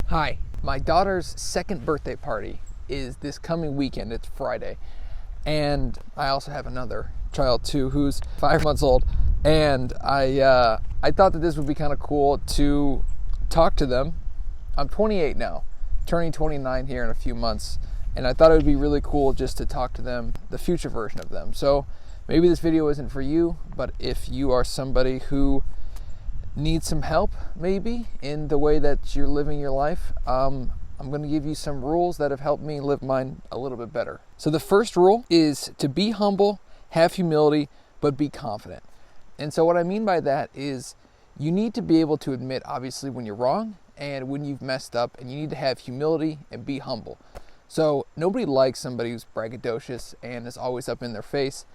Hi, my daughter's second birthday party is this coming weekend. It's Friday. And I also have another child too who's 5 months old. And I thought that this would be kind of cool to talk to them. I'm 28 now, turning 29 here in a few months. And I thought it would be really cool just to talk to them, the future version of them. So maybe this video isn't for you, but if you are somebody who need some help maybe in the way that you're living your life, I'm going to give you some rules that have helped me live mine a little bit better. So the first rule is to be humble, have humility, but be confident. And so what I mean by that is you need to be able to admit obviously when you're wrong and when you've messed up, and you need to have humility and be humble. So nobody likes somebody who's braggadocious and is always up in their face.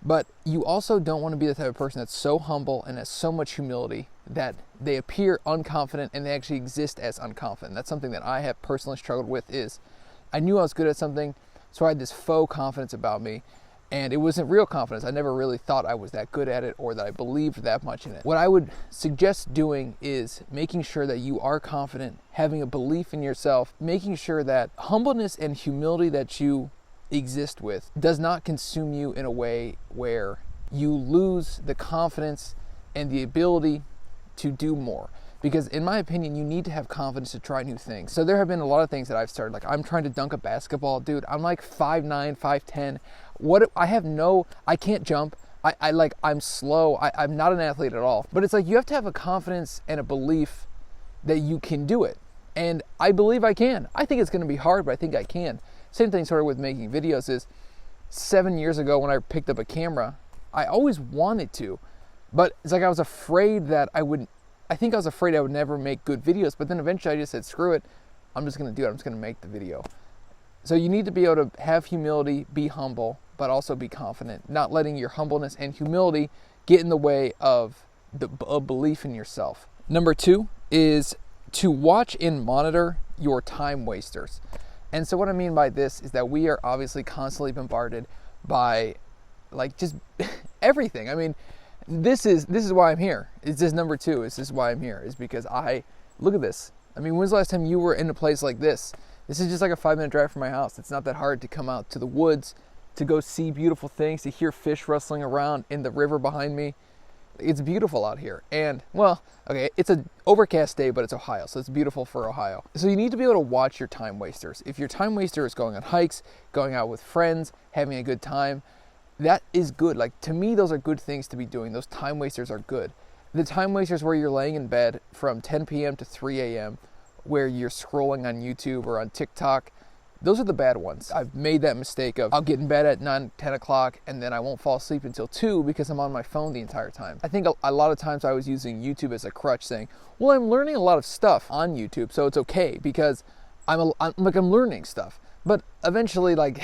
But you also don't want to be the type of person that's so humble and has so much humility that they appear unconfident and they actually exist as unconfident. That's something that I have personally struggled with. Is I knew I was good at something, so I had this faux confidence about me, and it wasn't real confidence. I never really thought I was that good at it or that I believed that much in it. What I would suggest doing is making sure that you are confident, having a belief in yourself, making sure that humbleness and humility that you exist with does not consume you in a way where you lose the confidence and the ability to do more. Because in my opinion, you need to have confidence to try new things. So there have been a lot of things that I've started, like I'm trying to dunk a basketball. Dude, I'm like 5'9", 5'10". I can't jump. I'm slow. I'm not an athlete at all. But it's like you have to have a confidence and a belief that you can do it. And I believe I can. I think it's going to be hard, but I think I can. Same thing sort of with making videos is 7 years ago when I picked up a camera, I always wanted to, but it's like I was afraid that I would never make good videos, but then eventually I just said, screw it, I'm just going to do it. I'm just going to make the video. So you need to be able to have humility, be humble, but also be confident, not letting your humbleness and humility get in the way of a belief in yourself. Number 2 is to watch and monitor your time wasters. And so what I mean by this is that we are obviously constantly bombarded by like just everything. I mean, this is why I'm here. It's just number 2. This is why I'm here, is because look at this. I mean, when's the last time you were in a place like this? This is just like a 5-minute drive from my house. It's not that hard to come out to the woods, to go see beautiful things, to hear fish rustling around in the river behind me. It's beautiful out here. And, well, okay, it's an overcast day, but it's Ohio, so it's beautiful for Ohio. So you need to be able to watch your time wasters. If your time waster is going on hikes, going out with friends, having a good time, that is good. Like, to me, those are good things to be doing. Those time wasters are good. The time wasters where you're laying in bed from 10 p.m. to 3 a.m., where you're scrolling on YouTube or on TikTok, those are the bad ones. I've made that mistake of I'll get in bed at 9, 10 o'clock and then I won't fall asleep until 2 because I'm on my phone the entire time. I think a lot of times I was using YouTube as a crutch, saying, well, I'm learning a lot of stuff on YouTube, so it's okay because I'm learning stuff. But eventually, like,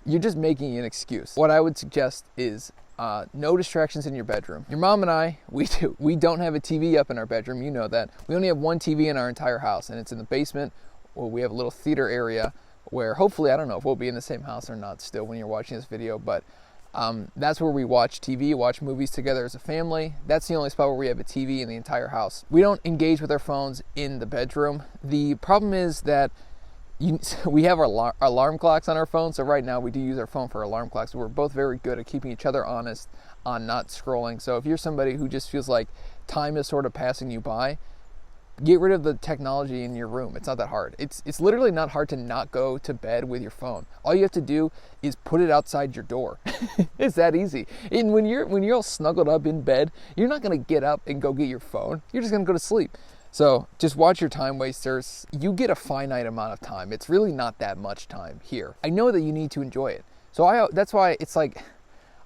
you're just making an excuse. What I would suggest is no distractions in your bedroom. Your mom and I, we don't have a TV up in our bedroom. You know that. We only have one TV in our entire house, and it's in the basement, where we have a little theater area where hopefully, I don't know if we'll be in the same house or not still when you're watching this video, but that's where we watch TV, watch movies together as a family. That's the only spot where we have a TV in the entire house. We don't engage with our phones in the bedroom. The problem is that we have our alarm clocks on our phone, so right now we do use our phone for alarm clocks. We're both very good at keeping each other honest on not scrolling. So if you're somebody who just feels like time is sort of passing you by, get rid of the technology in your room. It's not that hard. It's literally not hard to not go to bed with your phone. All you have to do is put it outside your door. It's that easy. And when you're all snuggled up in bed, you're not gonna get up and go get your phone. You're just gonna go to sleep. So just watch your time wasters. You get a finite amount of time. It's really not that much time here. I know that you need to enjoy it. So that's why it's like,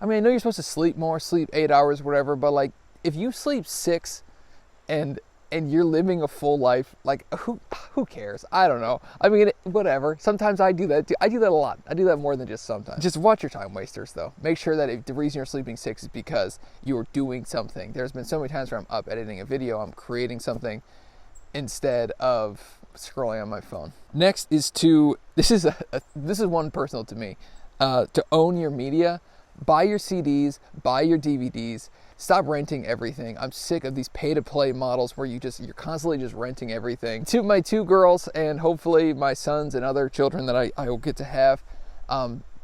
I mean, I know you're supposed to sleep more, sleep 8 hours, whatever, but like if you sleep 6 and you're living a full life, like who cares? I don't know. I mean, whatever. Sometimes I do that too. I do that a lot. I do that more than just sometimes. Just watch your time wasters though. Make sure that if the reason you're sleeping 6 is because you're doing something. There's been so many times where I'm up editing a video, I'm creating something instead of scrolling on my phone. Next is this is one personal to me, to own your media. Buy your CDs, buy your DVDs, Stop renting everything. I'm sick of these pay-to-play models where you're constantly just renting everything. To my 2 girls and hopefully my sons and other children that I will get to have,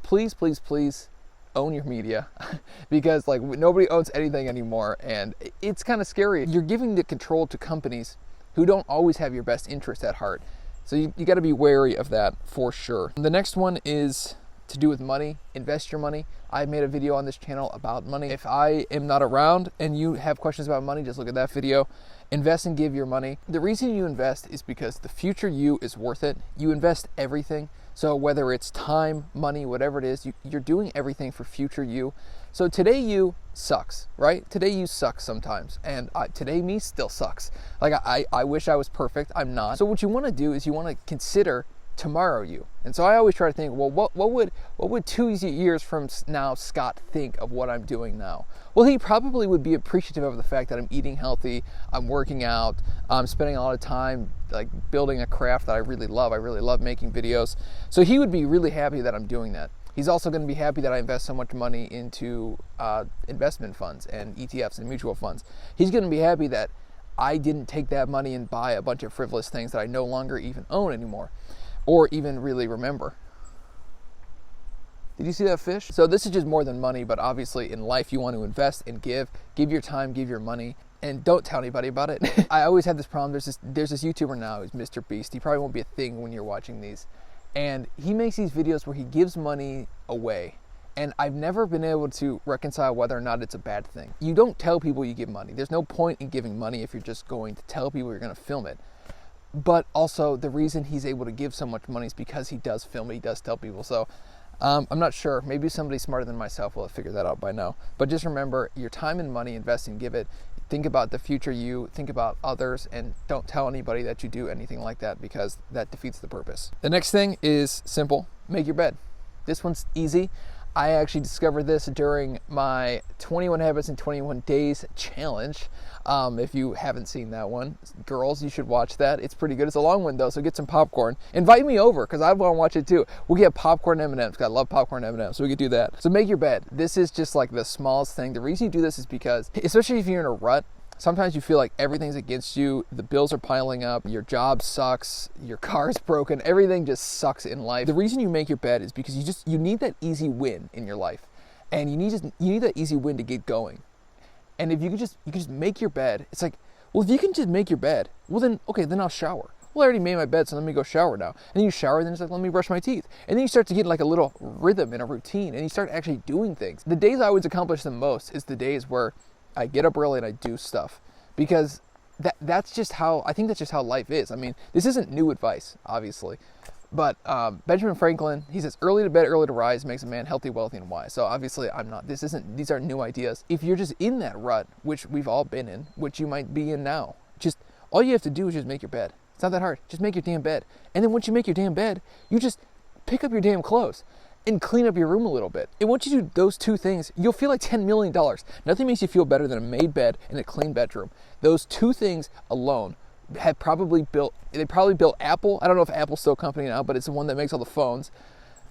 please, please, please own your media because like nobody owns anything anymore, and it's kind of scary. You're giving the control to companies who don't always have your best interest at heart. So you got to be wary of that for sure. The next one is to do with money. Invest your money. I made a video on this channel about money. If I am not around and you have questions about money, just look at that video. Invest and give your money. The reason you invest is because the future you is worth it. You invest everything. So whether it's time, money, whatever it is, you're doing everything for future you. So today you sucks, right? Today you suck sometimes. And today me still sucks. Like I wish I was perfect. I'm not. So what you want to do is you want to consider tomorrow you. And so I always try to think, well, what would 2 years from now Scott think of what I'm doing now? Well, he probably would be appreciative of the fact that I'm eating healthy, I'm working out, I'm spending a lot of time like building a craft that I really love. I really love making videos. So he would be really happy that I'm doing that. He's also going to be happy that I invest so much money into investment funds and ETFs and mutual funds. He's going to be happy that I didn't take that money and buy a bunch of frivolous things that I no longer even own anymore, or even really remember. Did you see that fish? So this is just more than money, but obviously in life you want to invest and give your time, give your money, and don't tell anybody about it. I always had this problem. There's this YouTuber now, who's Mr. Beast. He probably won't be a thing when you're watching these. And he makes these videos where he gives money away. And I've never been able to reconcile whether or not it's a bad thing. You don't tell people you give money. There's no point in giving money if you're just going to tell people you're going to film it. But also the reason he's able to give so much money is because he does film it, he does tell people. So I'm not sure, maybe somebody smarter than myself will have figured that out by now. But just remember, your time and money, invest and give it. Think about the future you, think about others, and don't tell anybody that you do anything like that because that defeats the purpose. The next thing is simple, make your bed. This one's easy. I actually discovered this during my 21 Habits in 21 Days challenge. If you haven't seen that one, girls, you should watch that. It's pretty good. It's a long one though, so get some popcorn. Invite me over because I want to watch it too. We'll get popcorn M&ms because I love popcorn M&ms, so we could do that. So make your bed. This is just like the smallest thing. The reason you do this is because, especially if you're in a rut, sometimes you feel like everything's against you, the bills are piling up, your job sucks, your car's broken, everything just sucks in life. The reason you make your bed is because you need that easy win in your life. And you need that easy win to get going. And if you can just make your bed, it's like, well, if you can just make your bed, well then, okay, then I'll shower. Well, I already made my bed, so let me go shower now. And then you shower, then it's like, let me brush my teeth. And then you start to get like a little rhythm and a routine, and you start actually doing things. The days I always accomplish the most is the days where I get up early and I do stuff, because that's just how life is. I mean, this isn't new advice, obviously, but Benjamin Franklin, he says, early to bed, early to rise makes a man healthy, wealthy, and wise. So obviously these aren't new ideas. If you're just in that rut, which we've all been in, which you might be in now, just all you have to do is just make your bed. It's not that hard. Just make your damn bed. And then once you make your damn bed, you just pick up your damn clothes and clean up your room a little bit. And once you do those two things, you'll feel like $10 million. Nothing makes you feel better than a made bed and a clean bedroom. Those two things alone probably built Apple. I don't know if Apple's still a company now, but it's the one that makes all the phones.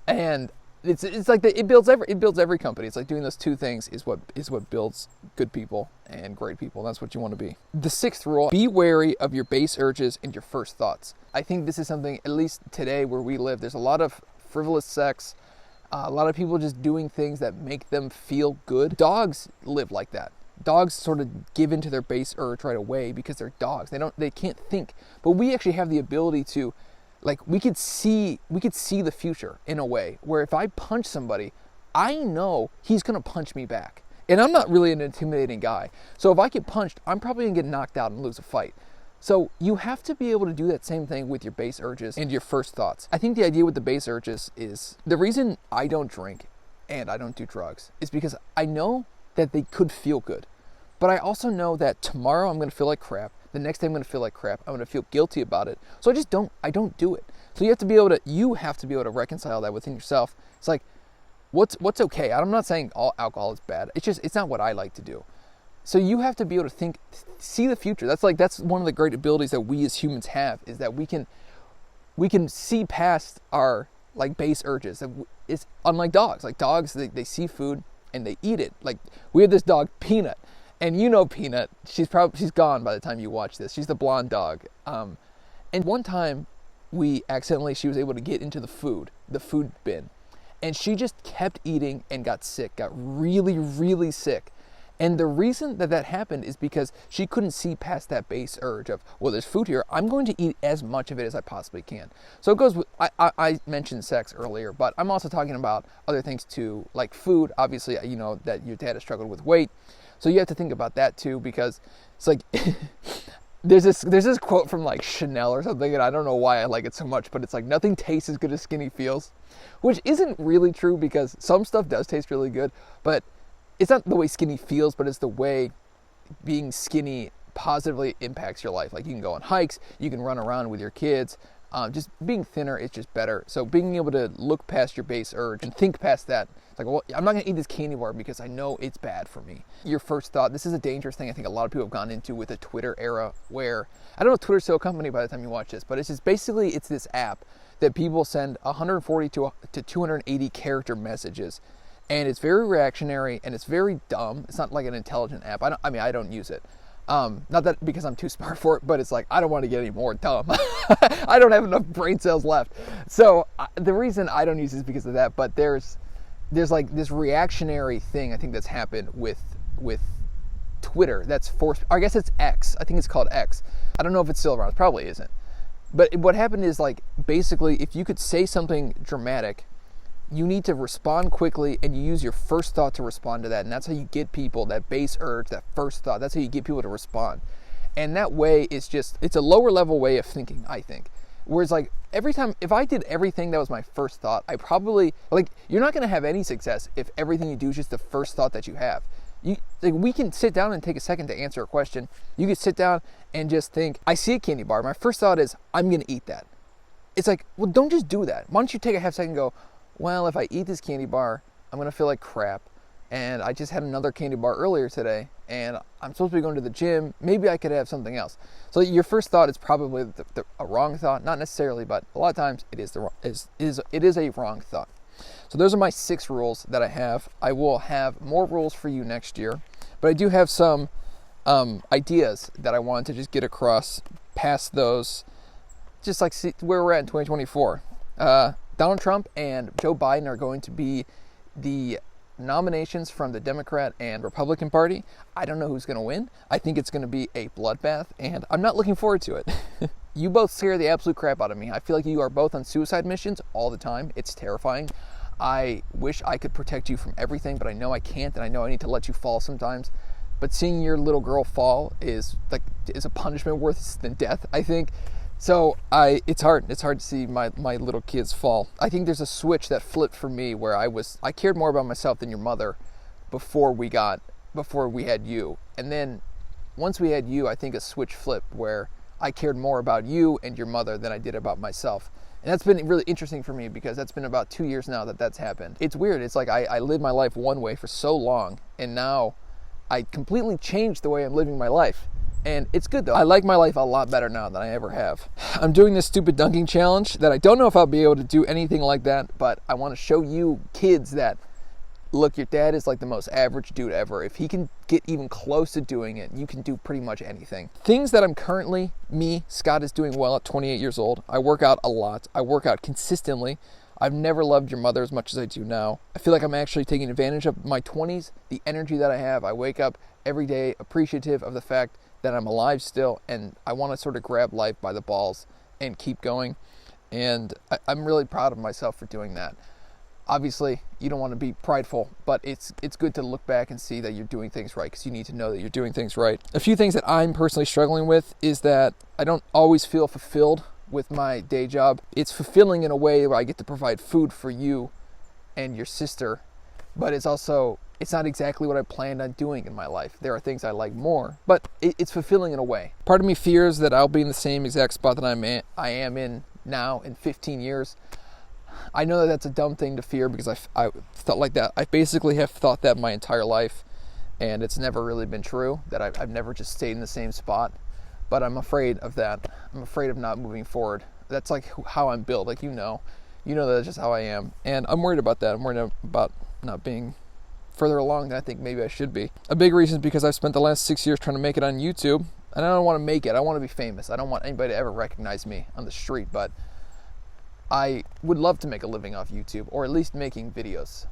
And it's like it builds every company. It's like doing those two things is what builds good people and great people. That's what you want to be. The sixth rule, be wary of your base urges and your first thoughts. I think this is something, at least today where we live, there's a lot of frivolous sex, a lot of people just doing things that make them feel good. Dogs live like that. Dogs sort of give into their base urge right away because they're dogs. They can't think. But we actually have the ability to, like, we could see the future in a way where if I punch somebody, I know he's gonna punch me back. And I'm not really an intimidating guy. So if I get punched, I'm probably gonna get knocked out and lose a fight. So you have to be able to do that same thing with your base urges and your first thoughts. I think the idea with the base urges is, the reason I don't drink and I don't do drugs is because I know that they could feel good. But I also know that tomorrow I'm gonna feel like crap. The next day I'm gonna feel like crap. I'm gonna feel guilty about it. So I don't do it. So you have to be able to reconcile that within yourself. It's like, what's okay? I'm not saying all alcohol is bad. It's not what I like to do. So you have to be able to see the future. That's one of the great abilities that we as humans have, is that we can see past our like base urges. It's unlike dogs. Like dogs, they see food and they eat it. Like we have this dog, Peanut, And you know Peanut, she's gone by the time you watch this. She's the blonde dog. And one time she was able to get into the food bin, and she just kept eating and got sick, got really, really sick. And the reason that happened is because she couldn't see past that base urge of, well, there's food here, I'm going to eat as much of it as I possibly can. So it goes with, I mentioned sex earlier, but I'm also talking about other things too, like food. Obviously, you know that your dad has struggled with weight, so you have to think about that too, because it's like, there's this quote from like Chanel or something, and I don't know why I like it so much, but it's like, nothing tastes as good as skinny feels, which isn't really true, because some stuff does taste really good, but it's not the way skinny feels, but it's the way being skinny positively impacts your life. Like, you can go on hikes, you can run around with your kids. Just being thinner is just better. So being able to look past your base urge and think past that. It's like, well, I'm not gonna eat this candy bar because I know it's bad for me. Your first thought, this is a dangerous thing I think a lot of people have gone into with the Twitter era, where, I don't know if Twitter's still a company by the time you watch this, but it's just basically, it's this app that people send 140 to 280 character messages. And it's very reactionary, and it's very dumb. It's not like an intelligent app. I don't use it. Not that because I'm too smart for it, but it's like, I don't want to get any more dumb. I don't have enough brain cells left. So the reason I don't use it is because of that. But there's like this reactionary thing I think that's happened with Twitter that's forced. I guess it's X. I think it's called X. I don't know if it's still around. It probably isn't. But what happened is, like, basically, if you could say something dramatic, you need to respond quickly, and you use your first thought to respond to that. And that's how you get people, that base urge, that first thought, that's how you get people to respond. And that way it's a lower level way of thinking, I think. Whereas, like, every time, if I did everything that was my first thought, I probably, like, you're not going to have any success if everything you do is just the first thought that you have. We can sit down and take a second to answer a question. You can sit down and just think, I see a candy bar. My first thought is, I'm going to eat that. It's like, well, don't just do that. Why don't you take a half second and go, well, if I eat this candy bar, I'm going to feel like crap. And I just had another candy bar earlier today, and I'm supposed to be going to the gym. Maybe I could have something else. So your first thought is probably a wrong thought. Not necessarily, but a lot of times it is a wrong thought. So those are my 6 rules that I have. I will have more rules for you next year, but I do have some ideas that I want to just get across past those, just like see where we're at in 2024. Donald Trump and Joe Biden are going to be the nominations from the Democrat and Republican Party. I don't know who's going to win. I think it's going to be a bloodbath, and I'm not looking forward to it. You both scare the absolute crap out of me. I feel like you are both on suicide missions all the time. It's terrifying. I wish I could protect you from everything, but I know I can't, and I know I need to let you fall sometimes. But seeing your little girl fall is a punishment worse than death, I think. So it's hard to see my little kids fall. I think there's a switch that flipped for me where I cared more about myself than your mother before we had you. And then once we had you, I think a switch flipped where I cared more about you and your mother than I did about myself. And that's been really interesting for me, because that's been about 2 years now that's happened. It's weird. It's like I lived my life one way for so long, and now I completely changed the way I'm living my life. And it's good though. I like my life a lot better now than I ever have. I'm doing this stupid dunking challenge that I don't know if I'll be able to do anything like that, but I want to show you kids that, look, your dad is like the most average dude ever. If he can get even close to doing it, you can do pretty much anything. Things that Scott is doing well at 28 years old. I work out a lot. I work out consistently. I've never loved your mother as much as I do now. I feel like I'm actually taking advantage of my 20s, the energy that I have. I wake up every day appreciative of the fact that I'm alive still, and I want to sort of grab life by the balls and keep going. And I'm really proud of myself for doing that. Obviously, you don't want to be prideful, but it's good to look back and see that you're doing things right, because you need to know that you're doing things right. A few things that I'm personally struggling with is that I don't always feel fulfilled with my day job. It's fulfilling in a way where I get to provide food for you and your sister, but it's not exactly what I planned on doing in my life. There are things I like more, but it's fulfilling in a way. Part of me fears that I'll be in the same exact spot that I am in now in 15 years. I know that that's a dumb thing to fear, because I felt like that. I basically have thought that my entire life, and it's never really been true, that I've never just stayed in the same spot. But I'm afraid of that. I'm afraid of not moving forward. That's like how I'm built. Like, you know that's just how I am. And I'm worried about that. I'm worried about not being further along than I think maybe I should be. A big reason is because I've spent the last 6 years trying to make it on YouTube, and I don't want to make it. I want to be famous. I don't want anybody to ever recognize me on the street, but I would love to make a living off YouTube, or at least making videos.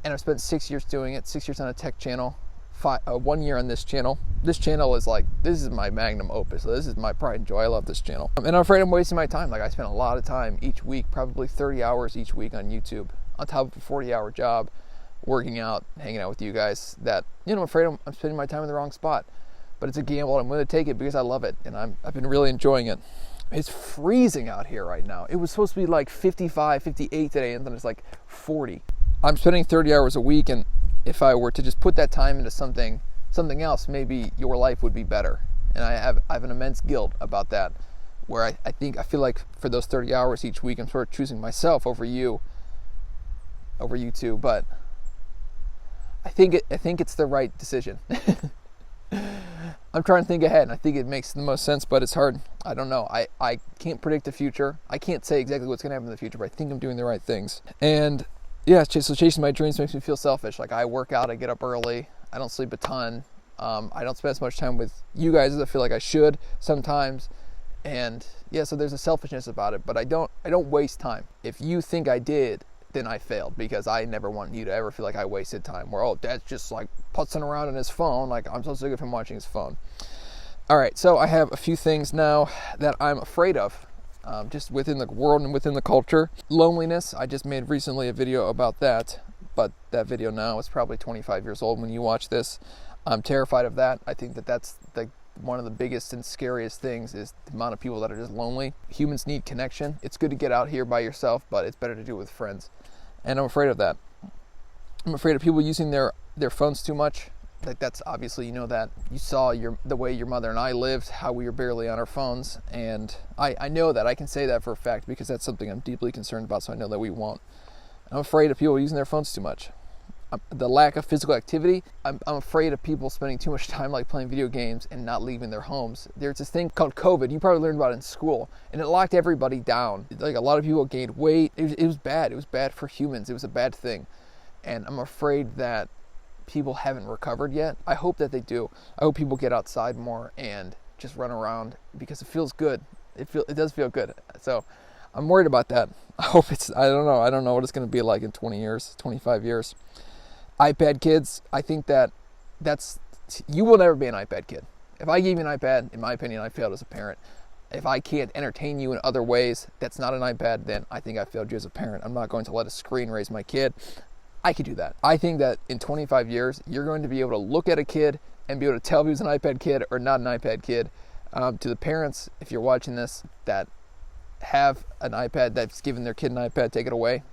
And I've spent 6 years doing it, 6 years on a tech channel, 1 year on this channel. This channel is like, this is my magnum opus. This is my pride and joy. I love this channel. And I'm afraid I'm wasting my time. Like, I spend a lot of time each week, probably 30 hours each week on YouTube, on top of a 40-hour job, working out, hanging out with you guys, that, I'm afraid I'm spending my time in the wrong spot. But it's a gamble, and I'm going to take it because I love it, and I've been really enjoying it. It's freezing out here right now. It was supposed to be like 55, 58 today, and then it's like 40. I'm spending 30 hours a week, and if I were to just put that time into something else, maybe your life would be better. And I have an immense guilt about that, where I feel like for those 30 hours each week, I'm sort of choosing myself over you two. But I think it's the right decision. I'm trying to think ahead, and I think it makes the most sense, but it's hard. I don't know. I can't predict the future. I can't say exactly what's going to happen in the future, but I think I'm doing the right things. And yeah, so chasing my dreams makes me feel selfish. Like, I work out, I get up early, I don't sleep a ton. I don't spend as much time with you guys as I feel like I should sometimes. And yeah, so there's a selfishness about it, but I don't waste time. If you think I did, then I failed, because I never want you to ever feel like I wasted time, where, oh, Dad's just like putzing around on his phone. Like, I'm so sick of him watching his phone. All right, so I have a few things now that I'm afraid of, just within the world and within the culture. Loneliness, I just made recently a video about that, but that video now is probably 25 years old when you watch this. I'm terrified of that. I think that that's one of the biggest and scariest things, is the amount of people that are just lonely. Humans need connection. It's good to get out here by yourself, but it's better to do it with friends. And I'm afraid of that. I'm afraid of people using their phones too much. Like, that's obviously, that you saw the way your mother and I lived, how we were barely on our phones, and I know that. I can say that for a fact, because that's something I'm deeply concerned about, so I know that we won't. I'm afraid of people using their phones too much. The lack of physical activity. I'm afraid of people spending too much time like playing video games and not leaving their homes. There's this thing called COVID. You probably learned about it in school, and it locked everybody down. Like, a lot of people gained weight. It was bad. It was bad for humans. It was a bad thing, and I'm afraid that people haven't recovered yet. I hope that they do. I hope people get outside more and just run around, because it feels good. It does feel good. So I'm worried about that. I hope I don't know what it's going to be like in 20 years, 25 years. iPad kids, I think you will never be an iPad kid. If I gave you an iPad, in my opinion, I failed as a parent. If I can't entertain you in other ways that's not an iPad, then I think I failed you as a parent. I'm not going to let a screen raise my kid. I could do that. I think that in 25 years, you're going to be able to look at a kid and be able to tell if he was an iPad kid or not an iPad kid. To the parents, if you're watching this, that have an iPad that's given their kid an iPad, take it away.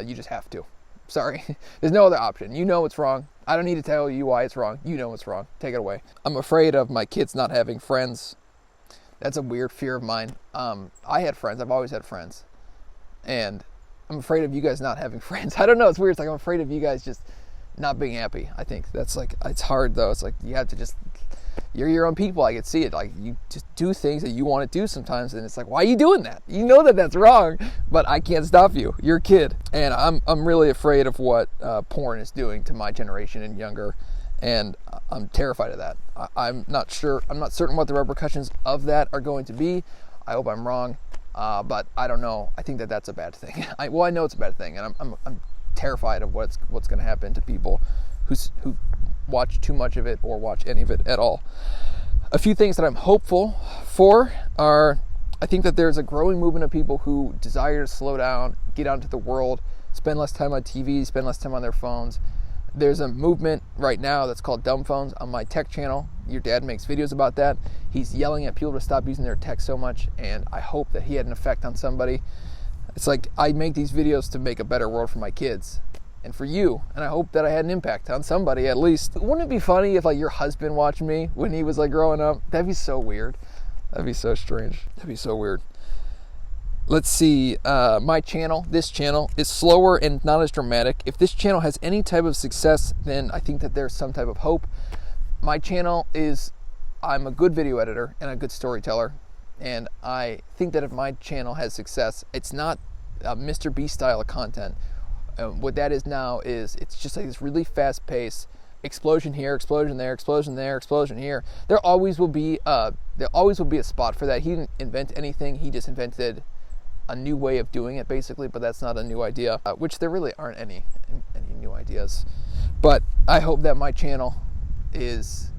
You just have to. Sorry. There's no other option. You know it's wrong. I don't need to tell you why it's wrong. You know it's wrong. Take it away. I'm afraid of my kids not having friends. That's a weird fear of mine. I had friends. I've always had friends. And I'm afraid of you guys not having friends. I don't know. It's weird. It's like I'm afraid of you guys just not being happy. I think that's like, it's hard though. It's like you have to just, you're your own people. I can see it. Like, you just do things that you want to do sometimes, and it's like, why are you doing that? You know that that's wrong, but I can't stop you. You're a kid. And I'm really afraid of what porn is doing to my generation and younger, and I'm terrified of that. I'm not certain what the repercussions of that are going to be. I hope I'm wrong. But I don't know. I think that that's a bad thing. I know it's a bad thing, and I'm terrified of what's going to happen to people who watch too much of it or watch any of it at all. A few things that I'm hopeful for are, I think that there's a growing movement of people who desire to slow down, get out into the world, spend less time on TV, spend less time on their phones. There's a movement right now that's called dumb phones on my tech channel. Your dad makes videos about that. He's yelling at people to stop using their tech so much, and I hope that he had an effect on somebody. It's like, I make these videos to make a better world for my kids and for you, and I hope that I had an impact on somebody at least. Wouldn't it be funny if like your husband watched me when he was like growing up? That'd be so weird. That'd be so strange. That'd be so weird. Let's see, my channel, this channel, is slower and not as dramatic. If this channel has any type of success, then I think that there's some type of hope. My channel is, I'm a good video editor and a good storyteller, and I think that if my channel has success, it's not Mr. Beast style of content. And what that is now is it's just like this really fast pace, explosion here, explosion there, explosion there, explosion here. There always will be a spot for that. He didn't invent anything. He just invented a new way of doing it, basically, but that's not a new idea, which there really aren't any new ideas. But I hope that my channel is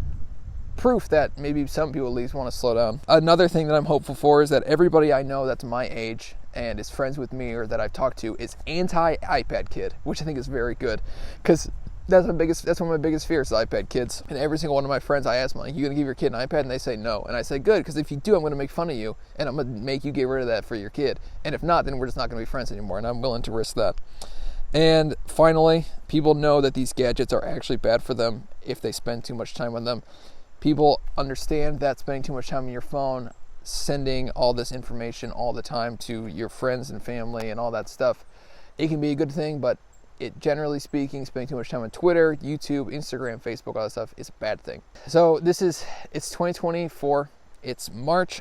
proof that maybe some people at least want to slow down. Another thing that I'm hopeful for is that everybody I know that's my age and is friends with me or that I've talked to is anti-iPad kid, which I think is very good, because that's one of my biggest fears, is iPad kids. And every single one of my friends, I ask them, like, you gonna give your kid an iPad? And they say no. And I say, good, because if you do, I'm gonna make fun of you, and I'm gonna make you get rid of that for your kid. And if not, then we're just not gonna be friends anymore, and I'm willing to risk that. And finally, people know that these gadgets are actually bad for them if they spend too much time on them. People understand that spending too much time on your phone, sending all this information all the time to your friends and family and all that stuff, it can be a good thing, but generally speaking, spending too much time on Twitter, YouTube, Instagram, Facebook, all that stuff is a bad thing. So it's 2024. It's March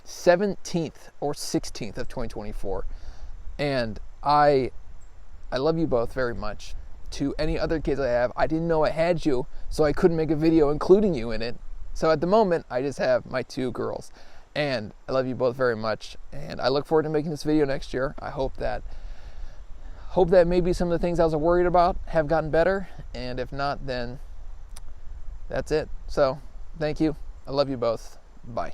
17th or 16th of 2024. And I love you both very much. To any other kids I have, I didn't know I had you, so I couldn't make a video including you in it. So at the moment, I just have my 2 girls. And I love you both very much. And I look forward to making this video next year. I hope that maybe some of the things I was worried about have gotten better, and if not, then that's it. So thank you. I love you both. Bye.